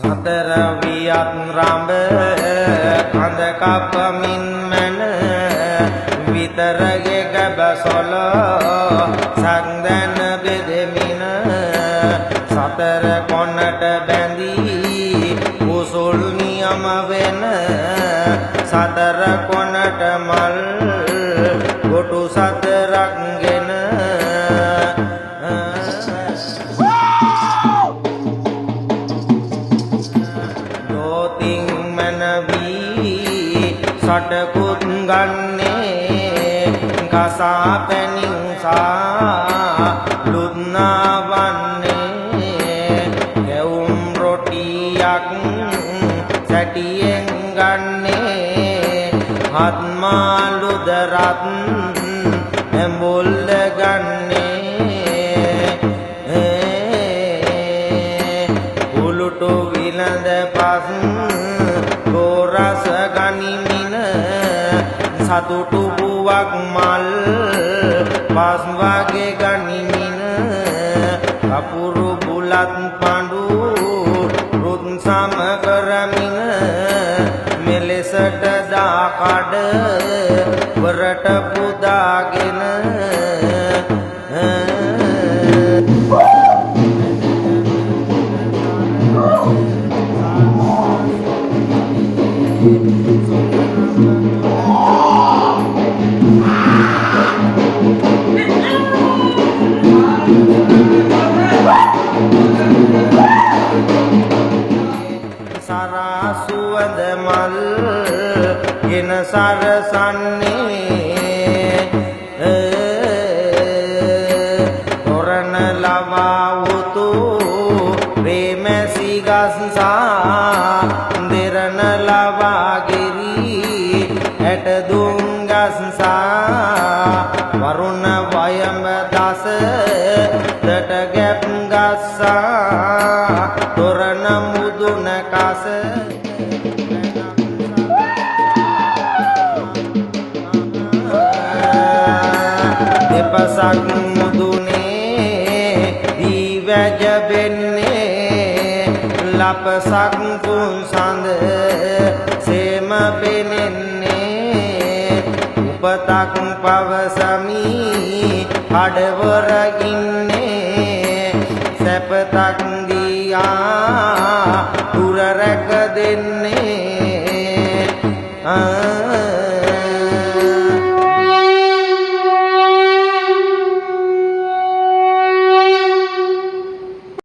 සතර වියත් රඹ කඳ කපමින් මැන විතරගේ ගබසොල සක්දැන බෙදෙමින සතර කොන්නට බැඳී කුසුල් නියම වෙන සතර කොන්නට මල් ගොටු සතරක් ගෙන සටකුත් ගන්නේ කසා පැනිසා ලුත්නාවන්නේ ගැවුම් රොටියක් සැටියෙන් ගන්නේ හත්මාලු දරත් ඇඹුල්ල ගන්නේ උළුටු විලඳ පස් ගෝරස ගනිමින සතුටු පුවක් මල් පස් වගේ ගනිමින කපුරු බුලත් පඬු රුත් සම කරමින මෙලෙසට දා කඩ වරට පුදාගෙන සුවඳ මල් ගෙන සරසන්නේ තොරණ ලවා උතු ප්‍රේමසි ගස්සා දෙරණ ලවා ගිරි ඇට දුම් ගස්සා වරුණ වයඹ දස දට ගැප් ගස්සා තොරණ මුදුන කස දෙපසක් මුදුනේ දී වැජබෙන්නේ ලපසක් කුසඳ සේම පෙනෙන්නේ උපතක් පවසමි කඩවරගින්නේ සැපතක් දියා දුර රැක දෙන්නේ